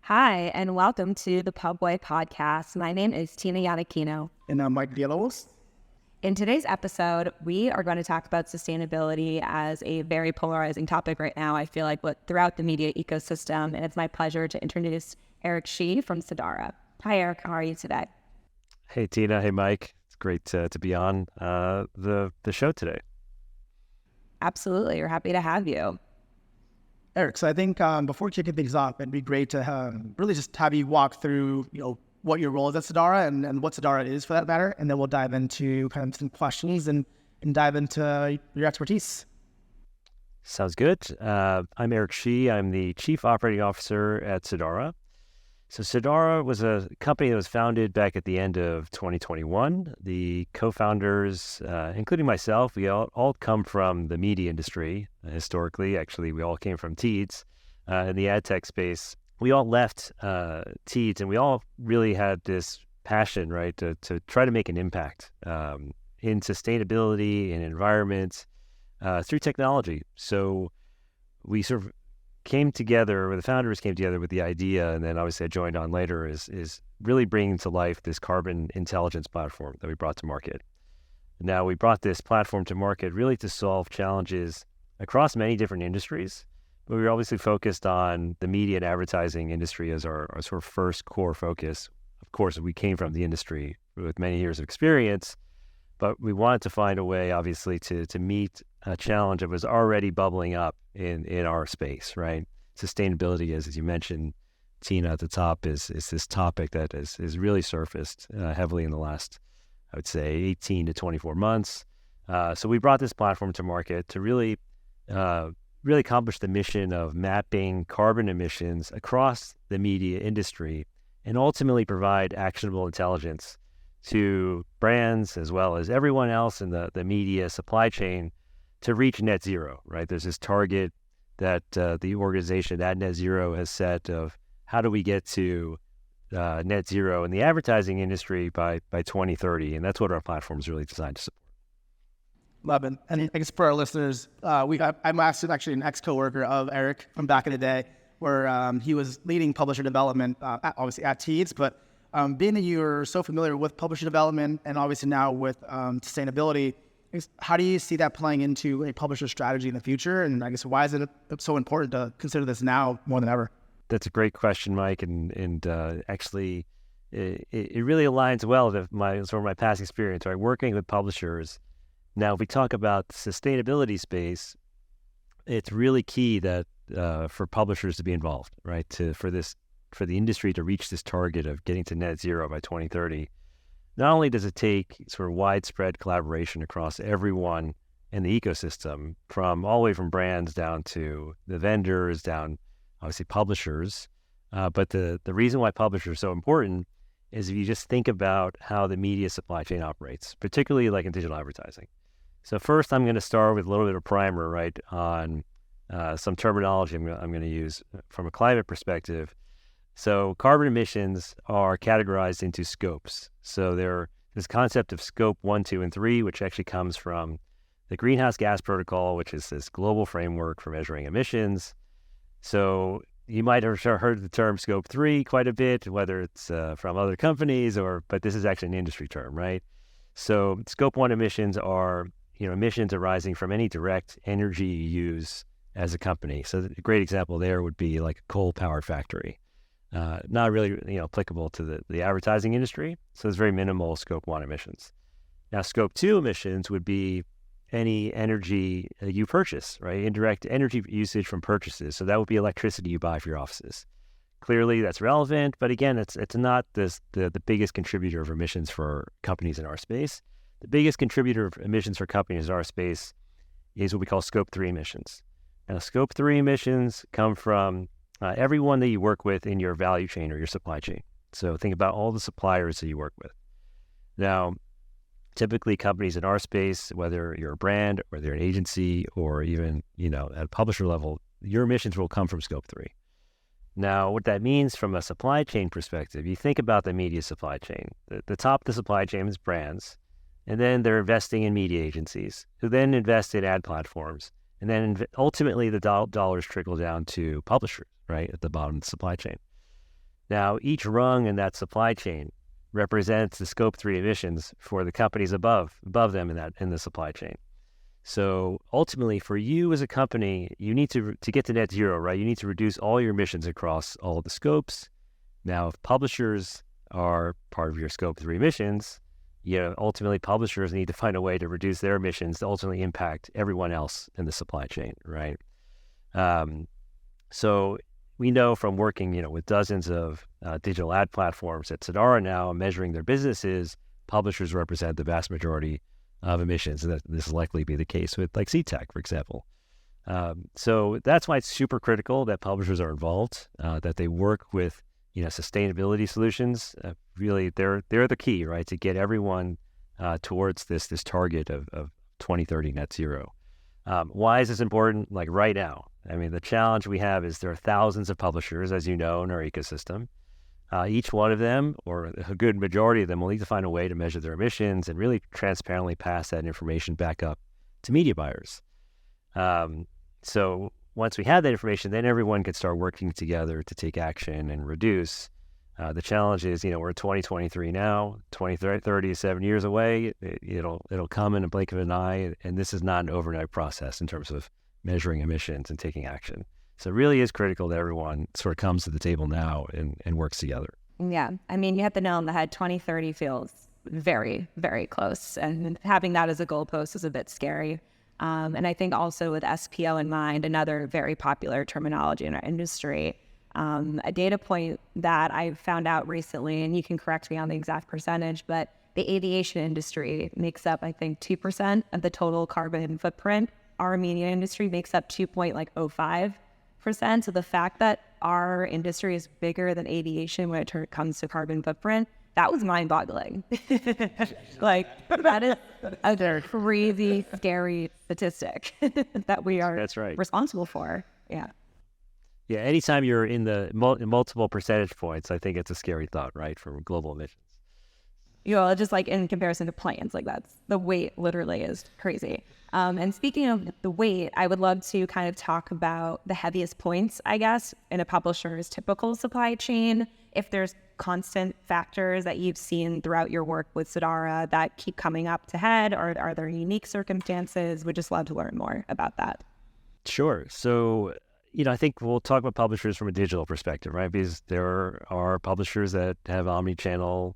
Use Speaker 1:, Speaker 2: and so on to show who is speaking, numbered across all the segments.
Speaker 1: Hi, and welcome to the Pubway podcast. My name is Tina Yanakino.
Speaker 2: And I'm Mike Villalobos.
Speaker 1: In today's episode, we are going to talk about sustainability as a very polarizing topic right now. I feel like throughout the media ecosystem, and it's my pleasure to introduce Eric Shih from Cedara. Hi, Eric. How are you today?
Speaker 3: Hey, Tina. Hey, Mike. It's great to be on the show today.
Speaker 1: Absolutely. We're happy to have you.
Speaker 2: Eric, so I think before kicking things off, it'd be great to really just have you walk through, what your role is at Cedara and what Cedara is for that matter, and then we'll dive into kind of some questions and dive into your expertise.
Speaker 3: Sounds good. I'm Eric Shih. I'm the Chief Operating Officer at Cedara. So Cedara was a company that was founded back at the end of 2021. The co-founders, including myself, we all come from the media industry historically. Actually, we all came from Teads in the ad tech space. We all left Teads, and we all really had this passion, right, to try to make an impact in sustainability and environment through technology. So we sort of came together, or the founders came together with the idea, and then obviously I joined on later, is really bringing to life this carbon intelligence platform that we brought to market. Now, we brought this platform to market really to solve challenges across many different industries, but we were obviously focused on the media and advertising industry as our sort of first core focus. Of course, we came from the industry with many years of experience, but we wanted to find a way, obviously, to meet a challenge that was already bubbling up in our space, right? Sustainability, as you mentioned, Tina, at the top, is this topic that is really surfaced heavily in the last, I would say, 18 to 24 months. So we brought this platform to market to really accomplish the mission of mapping carbon emissions across the media industry and ultimately provide actionable intelligence to brands as well as everyone else in the media supply chain to reach net zero, right? There's this target that the organization at Net Zero has set of how do we get to net zero in the advertising industry by 2030, and that's what our platform is really designed to support.
Speaker 2: Love it. And I guess for our listeners, I'm actually an ex-coworker of Eric from back in the day, where he was leading publisher development, obviously at Teads, but being that you're so familiar with publisher development and obviously now with sustainability, how do you see that playing into a publisher strategy in the future? And I guess why is it so important to consider this now more than ever?
Speaker 3: That's a great question, Mike, and actually it really aligns well with my past experience, right? Working with publishers. Now, if we talk about the sustainability space, it's really key that for publishers to be involved, right? For the industry to reach this target of getting to net zero by 2030. Not only does it take sort of widespread collaboration across everyone in the ecosystem, from all the way from brands down to the vendors, down obviously publishers, but the reason why publishers are so important is if you just think about how the media supply chain operates, particularly like in digital advertising. So first, I'm going to start with a little bit of primer, right, on some terminology I'm going to use from a climate perspective. So carbon emissions are categorized into scopes. So there's this concept of scope 1, 2, and 3, which actually comes from the Greenhouse Gas Protocol, which is this global framework for measuring emissions. So you might have heard the term scope 3 quite a bit, whether it's from other companies but this is actually an industry term, right? So scope 1 emissions are emissions arising from any direct energy you use as a company. So a great example there would be like a coal-powered factory. Not really applicable to the advertising industry, so there's very minimal scope 1 emissions. Now, scope 2 emissions would be any energy you purchase, right? Indirect energy usage from purchases. So that would be electricity you buy for your offices. Clearly, that's relevant, but again, it's not the biggest contributor of emissions for companies in our space. The biggest contributor of emissions for companies in our space is what we call scope 3 emissions. Now, scope 3 emissions come from everyone that you work with in your value chain or your supply chain. So think about all the suppliers that you work with. Now, typically companies in our space, whether you're a brand, whether you're an agency, or even, at a publisher level, your emissions will come from scope 3. Now, what that means from a supply chain perspective, you think about the media supply chain. The top of the supply chain is brands, and then they're investing in media agencies, who then invest in ad platforms, and then ultimately the dollars trickle down to publishers, right, at the bottom of the supply chain. Now, each rung in that supply chain represents the scope 3 emissions for the companies above them in the supply chain. So ultimately, for you as a company, you need to get to net zero, right? You need to reduce all your emissions across all the scopes. Now, if publishers are part of your scope 3 emissions, ultimately publishers need to find a way to reduce their emissions to ultimately impact everyone else in the supply chain, right? So we know from working, with dozens of digital ad platforms at Cedara now and measuring their businesses, publishers represent the vast majority of emissions, and this will likely be the case with like CTech, for example. So that's why it's super critical that publishers are involved, that they work with sustainability solutions. Really, they're the key, right, to get everyone towards this target of 2030 net zero. Why is this important? Like right now, I mean, the challenge we have is there are thousands of publishers, as you know, in our ecosystem. Each one of them, or a good majority of them, will need to find a way to measure their emissions and really transparently pass that information back up to media buyers. So once we have that information, then everyone can start working together to take action and reduce. The challenge is, we're 2023 now, 2030 is 7 years away. It'll come in a blink of an eye, and this is not an overnight process in terms of measuring emissions and taking action. So it really is critical that everyone sort of comes to the table now and works together.
Speaker 1: Yeah. I mean, you hit the nail on the head. 2030 feels very, very close. And having that as a goalpost is a bit scary. And I think also with SPO in mind, another very popular terminology in our industry, a data point that I found out recently, and you can correct me on the exact percentage, but the aviation industry makes up, I think, 2% of the total carbon footprint. Our media industry makes up 2.05%. So the fact that our industry is bigger than aviation when it comes to carbon footprint, that was mind-boggling. Like, that is a crazy, scary statistic that we are responsible for. Yeah.
Speaker 3: Yeah, anytime you're in the multiple percentage points, I think it's a scary thought, right, for global emissions.
Speaker 1: Just like in comparison to planes, like the weight literally is crazy. And speaking of the weight, I would love to kind of talk about the heaviest points, I guess, in a publisher's typical supply chain. If there's constant factors that you've seen throughout your work with Cedara that keep coming up to head, or are there unique circumstances? We'd just love to learn more about that.
Speaker 3: Sure. So, I think we'll talk about publishers from a digital perspective, right? Because there are publishers that have omni-channel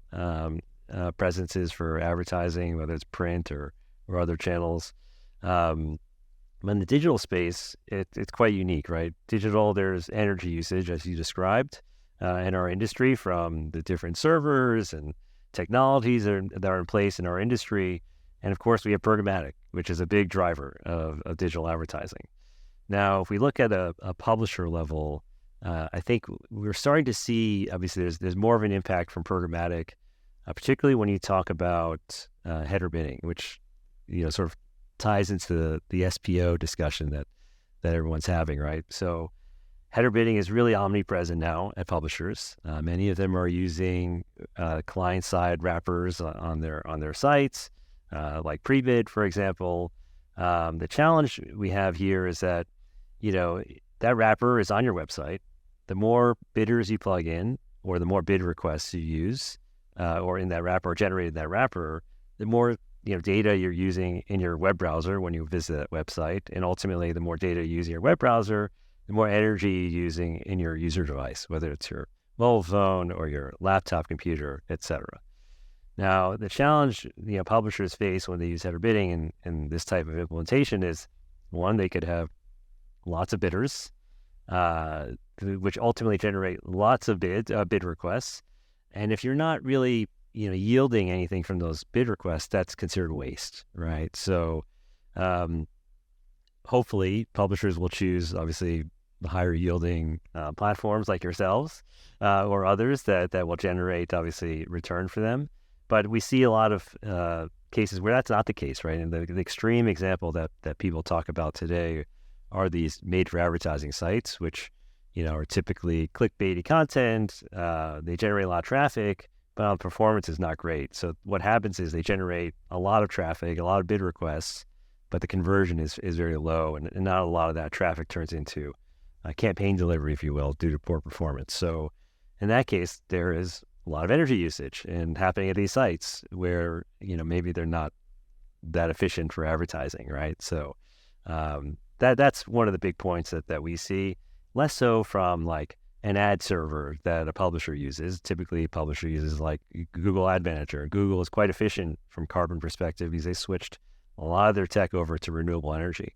Speaker 3: presences for advertising, whether it's print or other channels. In the digital space, it's quite unique, right? Digital, there's energy usage, as you described, in our industry from the different servers and technologies that are in place in our industry. And of course, we have programmatic, which is a big driver of digital advertising. Now, if we look at a publisher level, I think we're starting to see, obviously, there's more of an impact from programmatic, particularly when you talk about header bidding, which sort of ties into the SPO discussion that everyone's having, right? So header bidding is really omnipresent now at publishers. Many of them are using client-side wrappers on their sites, like Prebid, for example. The challenge we have here is that that wrapper is on your website. The more bidders you plug in, or the more bid requests you use, or in that wrapper, or generated in that wrapper, the more data you're using in your web browser when you visit that website, and ultimately, the more data you use in your web browser, the more energy you're using in your user device, whether it's your mobile phone or your laptop computer, etc. Now, the challenge publishers face when they use header bidding and this type of implementation is, one, they could have lots of bidders, which ultimately generate lots of bid requests. And if you're not really yielding anything from those bid requests, that's considered waste, right? So hopefully publishers will choose, obviously, the higher yielding platforms like yourselves or others that will generate, obviously, return for them. But we see a lot of cases where that's not the case, right? And the extreme example that people talk about today are these made-for-advertising sites, which are typically clickbaity content. They generate a lot of traffic, but performance is not great. So what happens is they generate a lot of traffic, a lot of bid requests, but the conversion is very low, and not a lot of that traffic turns into campaign delivery, if you will, due to poor performance. So In that case, there is a lot of energy usage and happening at these sites where, maybe they're not that efficient for advertising, right? So that's one of the big points that we see, less so from like an ad server that a publisher uses. Typically, a publisher uses like Google Ad Manager. Google is quite efficient from carbon perspective because they switched a lot of their tech over to renewable energy.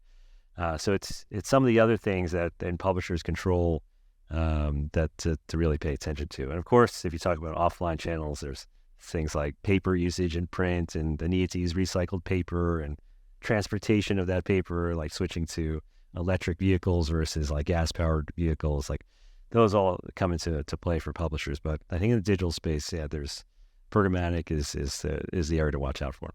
Speaker 3: So it's some of the other things that then publishers control that to really pay attention to. And of course, if you talk about offline channels, there's things like paper usage in print and the need to use recycled paper and transportation of that paper, like switching to electric vehicles versus like gas-powered vehicles. Like those all come into play for publishers. But I think in the digital space, there's programmatic is the area to watch out for.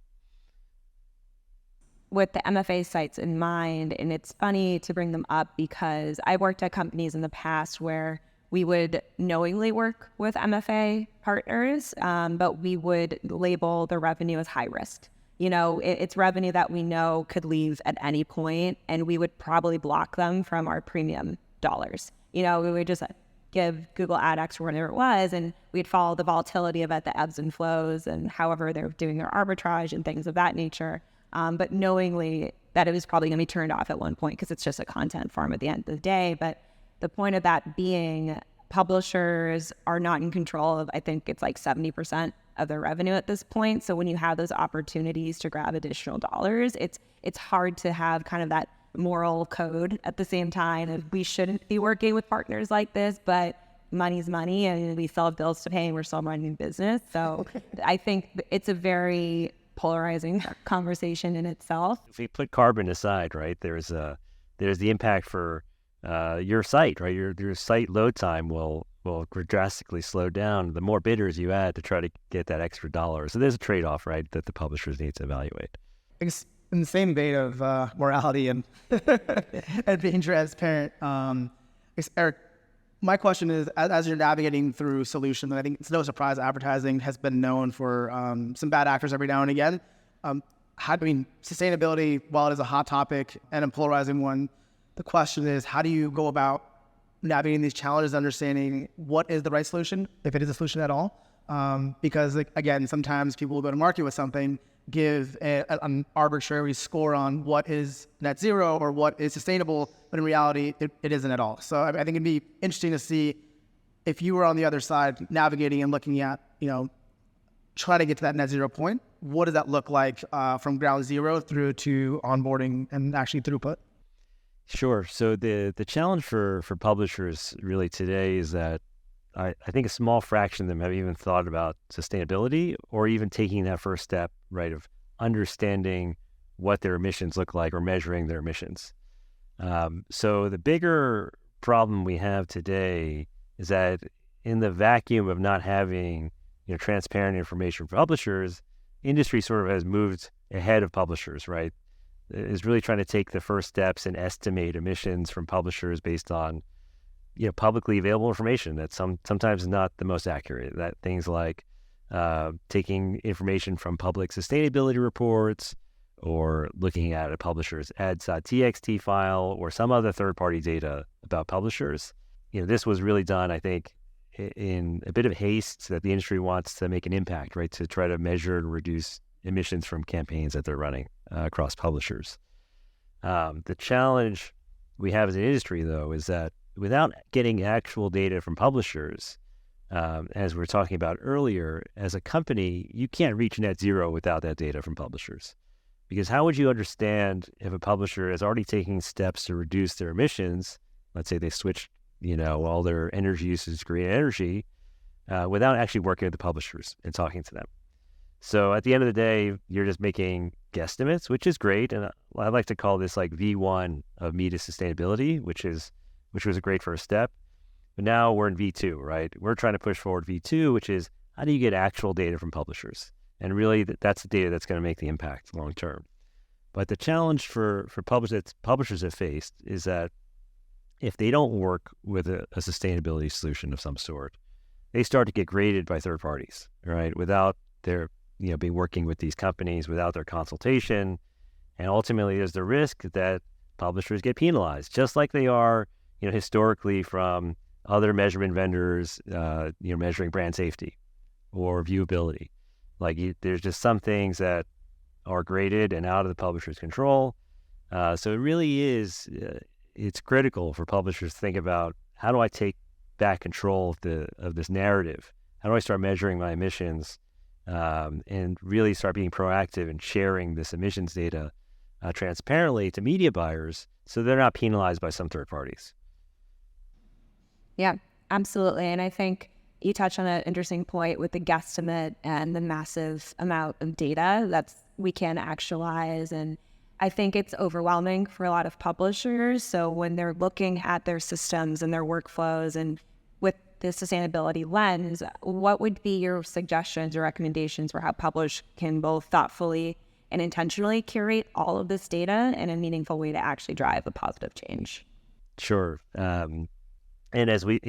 Speaker 1: With the MFA sites in mind, and it's funny to bring them up because I worked at companies in the past where we would knowingly work with MFA partners, but we would label the revenue as high risk. It's revenue that we know could leave at any point, and we would probably block them from our premium dollars. We would just give Google AdX or whatever it was, and we'd follow the volatility of it, the ebbs and flows, and however they're doing their arbitrage and things of that nature. But knowingly that it was probably going to be turned off at one point because it's just a content farm at the end of the day. But the point of that being, publishers are not in control of, I think it's like 70% of their revenue at this point. So when you have those opportunities to grab additional dollars, it's hard to have kind of that moral code at the same time of we shouldn't be working with partners like this, but money's money and we still have bills to pay and we're still running business. So I think it's a very polarizing conversation in itself.
Speaker 3: If we put carbon aside, right, there's the impact for your site, right? Your site load time will drastically slow down the more bidders you add to try to get that extra dollar. So there's a trade-off, right, that the publishers need to evaluate.
Speaker 2: I guess in the same vein of morality and and being transparent, I guess, Eric, my question is, as you're navigating through solutions, and I think it's no surprise advertising has been known for some bad actors every now and again. Sustainability, while it is a hot topic and a polarizing one, the question is, how do you go about navigating these challenges, understanding what is the right solution, if it is a solution at all? Because, again, sometimes people will go to market with something, give an arbitrary score on what is net zero or what is sustainable, but in reality, it isn't at all. So I think it'd be interesting to see if you were on the other side navigating and looking at, try to get to that net zero point. What does that look like from ground zero through to onboarding and actually throughput?
Speaker 3: Sure. So the challenge for publishers really today is that I think a small fraction of them have even thought about sustainability or even taking that first step, right, of understanding what their emissions look like or measuring their emissions. So the bigger problem we have today is that in the vacuum of not having transparent information for publishers, industry sort of has moved ahead of publishers, right? Is really trying to take the first steps and estimate emissions from publishers based on publicly available information that sometimes is not the most accurate. That things like taking information from public sustainability reports or looking at a publisher's ads.txt file or some other third-party data about publishers. This was really done, I think, in a bit of haste that the industry wants to make an impact, right, to try to measure and reduce emissions from campaigns that they're running across publishers. The challenge we have as an industry, though, is that without getting actual data from publishers, as we were talking about earlier, as a company, you can't reach net zero without that data from publishers. Because how would you understand if a publisher is already taking steps to reduce their emissions? Let's say they switch, all their energy usage to green energy, without actually working with the publishers and talking to them. So at the end of the day, you're just making guesstimates, which is great. And I like to call this like V1 of Me to Sustainability, which was a great first step. But now we're in V2, right? We're trying to push forward V2, which is how do you get actual data from publishers? And really, that's the data that's going to make the impact long term. But the challenge for publishers have faced is that if they don't work with a sustainability solution of some sort, they start to get graded by third parties, right? Without their being working with these companies, without their consultation. And ultimately, there's the risk that publishers get penalized, just like they are historically from other measurement vendors, measuring brand safety or viewability. There's just some things that are graded and out of the publisher's control. So it really is, it's critical for publishers to think about, how do I take back control of this narrative? How do I start measuring my emissions and really start being proactive and sharing this emissions data transparently to media buyers so they're not penalized by some third parties?
Speaker 1: Yeah, absolutely. And I think you touched on an interesting point with the guesstimate and the massive amount of data that we can actualize. And I think it's overwhelming for a lot of publishers. So when they're looking at their systems and their workflows and with the sustainability lens, what would be your suggestions or recommendations for how publishers can both thoughtfully and intentionally curate all of this data in a meaningful way to actually drive a positive change?
Speaker 3: Sure. And as we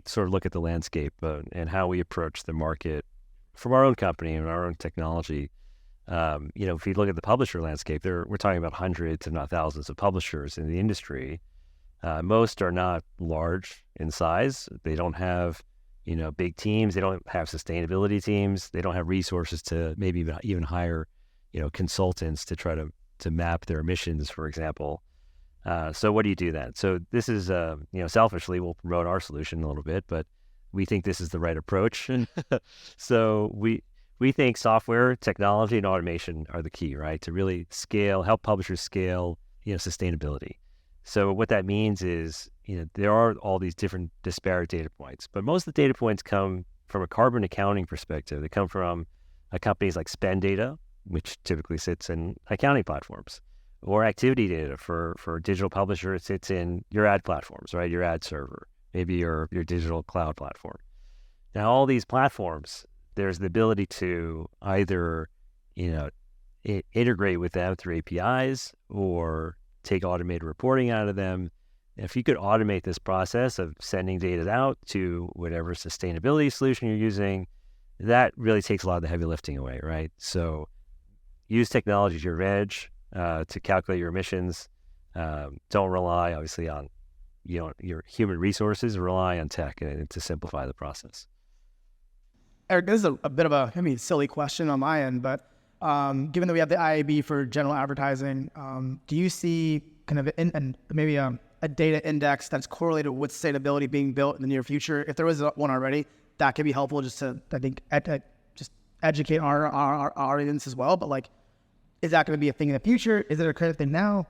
Speaker 3: sort of look at the landscape and how we approach the market from our own company and our own technology, if you look at the publisher landscape, we're talking about hundreds, if not thousands, of publishers in the industry. Most are not large in size. They don't have, big teams. They don't have sustainability teams. They don't have resources to maybe even hire, consultants to try to map their emissions, for example. So what do you do then? So this is, selfishly, we'll promote our solution a little bit, but we think this is the right approach. So we think software, technology, and automation are the key, right? To really help publishers scale, sustainability. So what that means is, there are all these different disparate data points, but most of the data points come from a carbon accounting perspective. They come from companies like spend data, which typically sits in accounting platforms, or activity data for a digital publisher. It sits in your ad platforms, right? Your ad server, maybe your digital cloud platform. Now, all these platforms, there's the ability to either, integrate with them through APIs or take automated reporting out of them. If you could automate this process of sending data out to whatever sustainability solution you're using, that really takes a lot of the heavy lifting away, right? So use technology to your edge to calculate your emissions. Don't rely, obviously, on your human resources. Rely on tech to simplify the process.
Speaker 2: Eric, this is a bit of a silly question on my end, but given that we have the IAB for general advertising, do you see kind of maybe a data index that's correlated with sustainability being built in the near future? If there was one already, that could be helpful just to, I think, just educate our audience as well. But is that going to be a thing in the future? Is it a current thing now?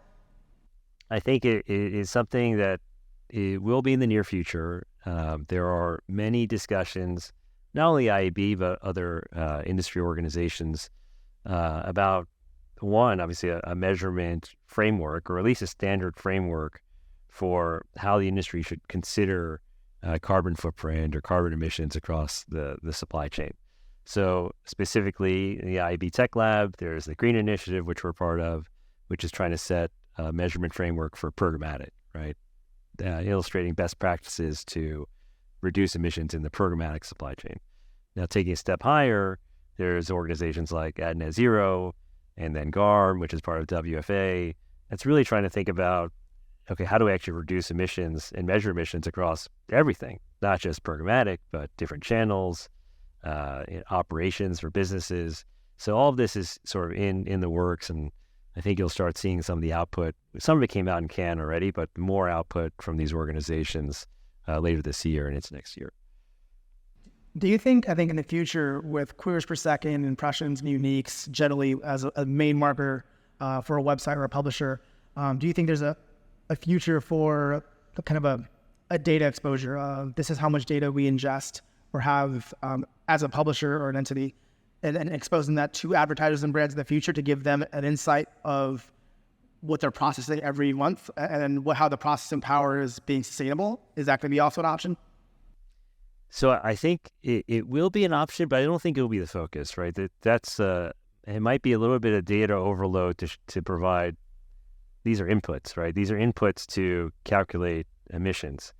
Speaker 3: I think it is something that it will be in the near future. There are many discussions, not only IAB, but other industry organizations about, obviously a measurement framework, or at least a standard framework for how the industry should consider carbon footprint or carbon emissions across the supply chain. So specifically, in the IAB Tech Lab, there's the Green Initiative, which we're part of, which is trying to set a measurement framework for programmatic, right? Illustrating best practices to reduce emissions in the programmatic supply chain. Now, taking a step higher, there's organizations like AdNet Zero, and then GARM, which is part of WFA. That's really trying to think about, okay, how do we actually reduce emissions and measure emissions across everything, not just programmatic, but different channels, operations for businesses. So all of this is sort of in the works, and I think you'll start seeing some of the output. Some of it came out in Cannes already, but more output from these organizations later this year and into next year.
Speaker 2: Do you think, in the future, with queries per second, impressions, and uniques, generally as a main marker for a website or a publisher, do you think there's a future for kind of a data exposure? This is how much data we ingest or have as a publisher or an entity, and exposing that to advertisers and brands in the future to give them an insight of what they're processing every month and how the processing power is being sustainable? Is that going to be also an option?
Speaker 3: So I think it will be an option, but I don't think it will be the focus, right? That's it might be a little bit of data overload to provide. These are inputs, right? These are inputs to calculate emissions.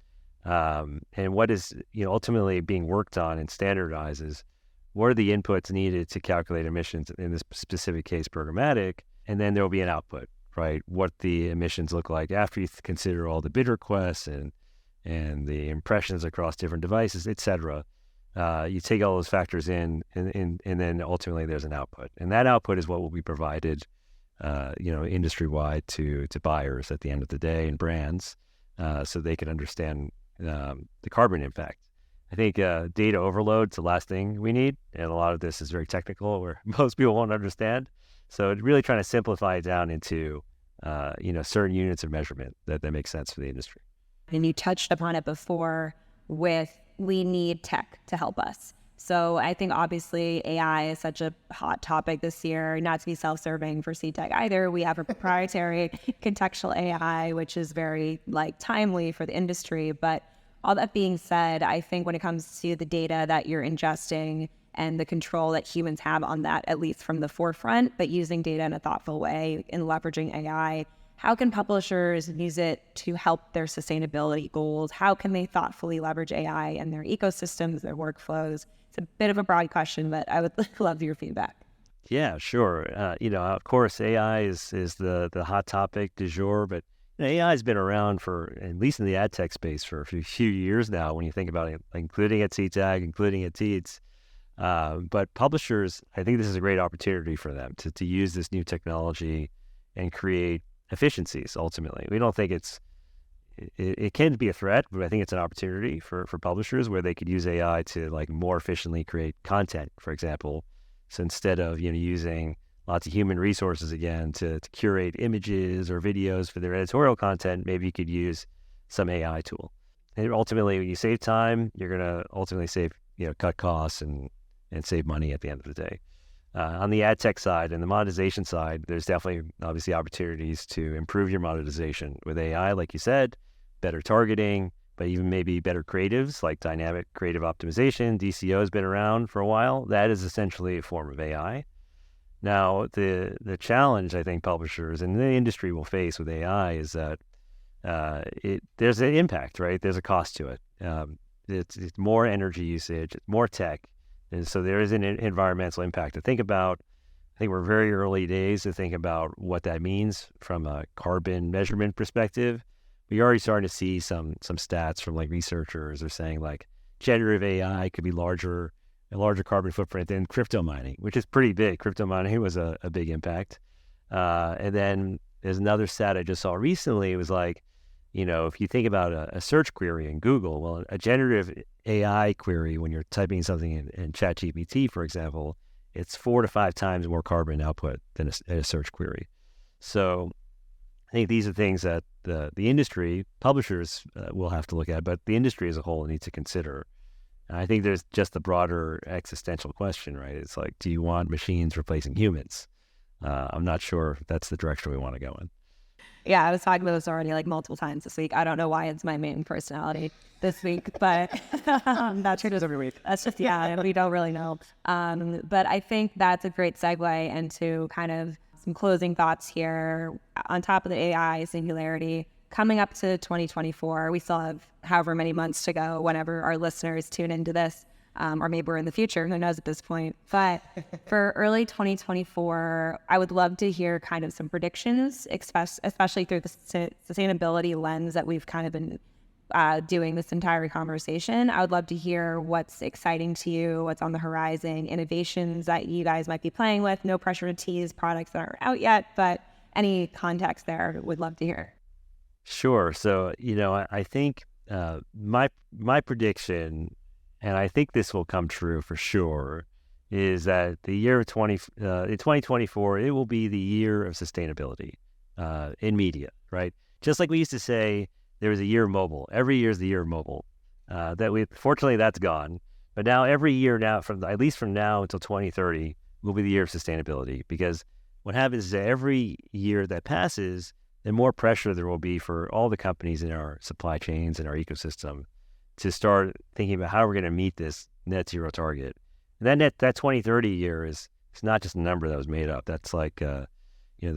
Speaker 3: And what is ultimately being worked on and standardized is, what are the inputs needed to calculate emissions in this specific case, programmatic, and then there will be an output, right? What the emissions look like after you consider all the bid requests and and the impressions across different devices, etc. You take all those factors in, and then ultimately there's an output, and that output is what will be provided, industry-wide to buyers at the end of the day and brands, so they can understand the carbon impact. I think data overload is the last thing we need, and a lot of this is very technical where most people won't understand. So really trying to simplify it down into certain units of measurement that makes sense for the industry.
Speaker 1: And you touched upon it before with we need tech to help us. So I think obviously AI is such a hot topic this year, not to be self-serving for CTech either. We have a proprietary contextual AI, which is very timely for the industry. But all that being said, I think when it comes to the data that you're ingesting and the control that humans have on that, at least from the forefront, but using data in a thoughtful way and leveraging AI, how can publishers use it to help their sustainability goals? How can they thoughtfully leverage AI in their ecosystems, their workflows? It's a bit of a broad question, but I would love your feedback.
Speaker 3: Yeah, sure. Of course, AI is the hot topic du jour, but AI has been around for, at least in the ad tech space, for a few years now, when you think about it, including at CTAG, including at Teats. But publishers, I think this is a great opportunity for them to use this new technology and create efficiencies. Ultimately, we don't think it can be a threat, but I think it's an opportunity for publishers where they could use AI to more efficiently create content, for example. So instead of using lots of human resources again to curate images or videos for their editorial content, maybe you could use some AI tool. And ultimately, when you save time, you're going to ultimately cut costs and save money at the end of the day. On the ad tech side and the monetization side, there's definitely obviously opportunities to improve your monetization with AI, like you said, better targeting, but even maybe better creatives like dynamic creative optimization. DCO has been around for a while. That is essentially a form of AI. Now, the challenge I think publishers and the industry will face with AI is that there's an impact, right? There's a cost to it. It's more energy usage, it's more tech. And so there is an environmental impact to think about. I think we're very early days to think about what that means from a carbon measurement perspective. We're already starting to see some stats from researchers are saying generative AI could be a larger carbon footprint than crypto mining, which is pretty big. Crypto mining was a big impact. And then there's another stat I just saw recently. It was if you think about a search query in Google, well, a generative AI query, when you're typing something in ChatGPT, for example, it's 4 to 5 times more carbon output than a search query. So I think these are things that the industry, publishers will have to look at, but the industry as a whole needs to consider. And I think there's just the broader existential question, right? It's do you want machines replacing humans? I'm not sure that's the direction we want to go in.
Speaker 1: Yeah, I was talking about this already multiple times this week. I don't know why it's my main personality this week, but that's
Speaker 2: Changes every week.
Speaker 1: That's just, we don't really know. But I think that's a great segue into kind of some closing thoughts here. On top of the AI singularity, coming up to 2024, we still have however many months to go whenever our listeners tune into this. Or maybe we're in the future, who knows at this point. But for early 2024, I would love to hear kind of some predictions, especially through the sustainability lens that we've kind of been doing this entire conversation. I would love to hear what's exciting to you, what's on the horizon, innovations that you guys might be playing with. No pressure to tease products that aren't out yet, but any context there, would love to hear.
Speaker 3: Sure. So, I think my prediction, and I think this will come true for sure, is that the year of 2024, it will be the year of sustainability in media, right? Just like we used to say, there was a year of mobile. Every year is the year of mobile. Fortunately, that's gone. But now every year now, at least from now until 2030, will be the year of sustainability. Because what happens is that every year that passes, the more pressure there will be for all the companies in our supply chains and our ecosystem to start thinking about how we're going to meet this net zero target. And that 2030 year is not just a number that was made up. That's the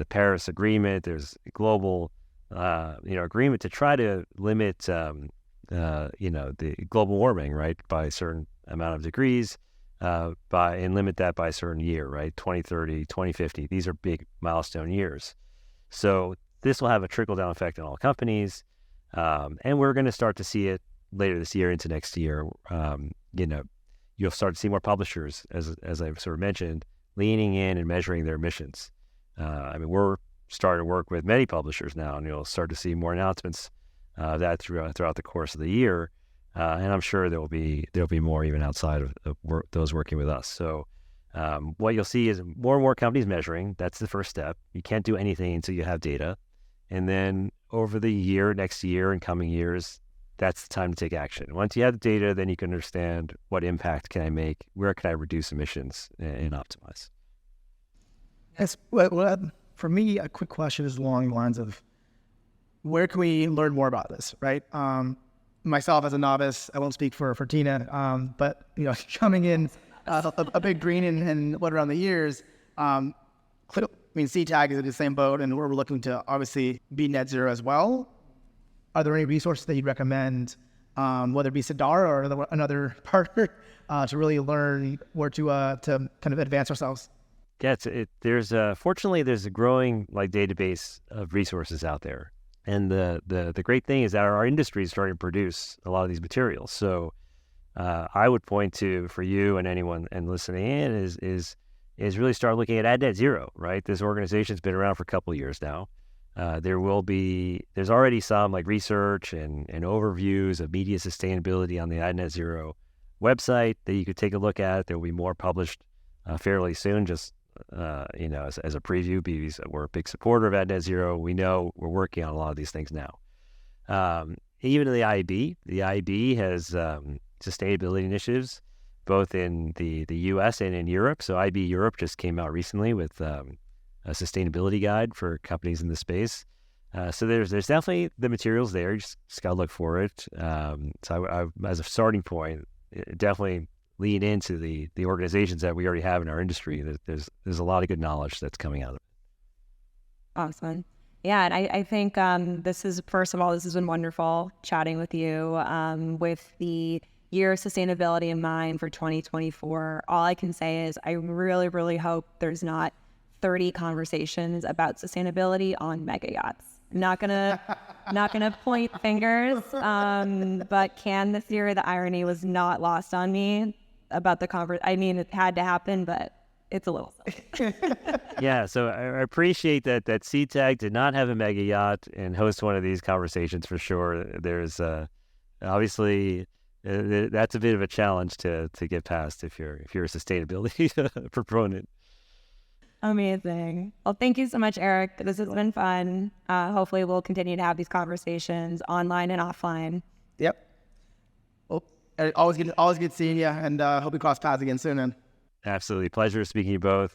Speaker 3: Paris Agreement. There's a global, agreement to try to limit, the global warming, right, by a certain amount of degrees, and limit that by a certain year, right, 2030, 2050. These are big milestone years. So this will have a trickle-down effect on all companies. And we're going to start to see it later this year into next year. You'll start to see more publishers, as I've sort of mentioned, leaning in and measuring their emissions. We're starting to work with many publishers now, and you'll start to see more announcements of that throughout the course of the year. And I'm sure there'll be more even outside of those working with us. So what you'll see is more and more companies measuring. That's the first step. You can't do anything until you have data. And then over the next year and coming years, that's the time to take action. Once you have the data, then you can understand what impact can I make, where can I reduce emissions and optimize.
Speaker 2: Yes. Well, for me, a quick question is along the lines of where can we learn more about this, right? Myself as a novice, I won't speak for Tina, but coming in a big green and what around the years, CTAG is in the same boat, and we're looking to obviously be net zero as well. Are there any resources that you'd recommend, whether it be Cedara or another partner, to really learn where to kind of advance ourselves?
Speaker 3: Yeah, fortunately there's a growing database of resources out there, and the great thing is that our industry is starting to produce a lot of these materials. So I would point to, for you and anyone listening in, is really start looking at net zero. Right, this organization's been around for a couple of years now. There's already some research and overviews of media sustainability on the net zero website that you could take a look at. There will be more published fairly soon, just as a preview, because we're a big supporter of net zero. We know we're working on a lot of these things now. Even in the IAB has sustainability initiatives both in the US and in Europe. So IAB Europe just came out recently with a sustainability guide for companies in the space. So there's definitely the materials there. You just got to look for it. So I, as a starting point, definitely lean into the organizations that we already have in our industry. There's a lot of good knowledge that's coming out of it.
Speaker 1: Awesome. Yeah, and I think this has been wonderful chatting with you with the year of sustainability in mind for 2024. All I can say is I really, really hope there's not 30 conversations about sustainability on mega yachts. Not gonna point fingers, but this year the irony was not lost on me about the conference. I mean, it had to happen, but it's a little silly.
Speaker 3: Yeah, so I appreciate that CTAG did not have a mega yacht and host one of these conversations for sure. There's obviously that's a bit of a challenge to get past if you're a sustainability proponent.
Speaker 1: Amazing. Well, thank you so much, Eric. This has been fun. Hopefully we'll continue to have these conversations online and offline.
Speaker 2: Yep. Well, always good seeing you, and hope we cross paths again soon. Then.
Speaker 3: Absolutely. Pleasure speaking to you both.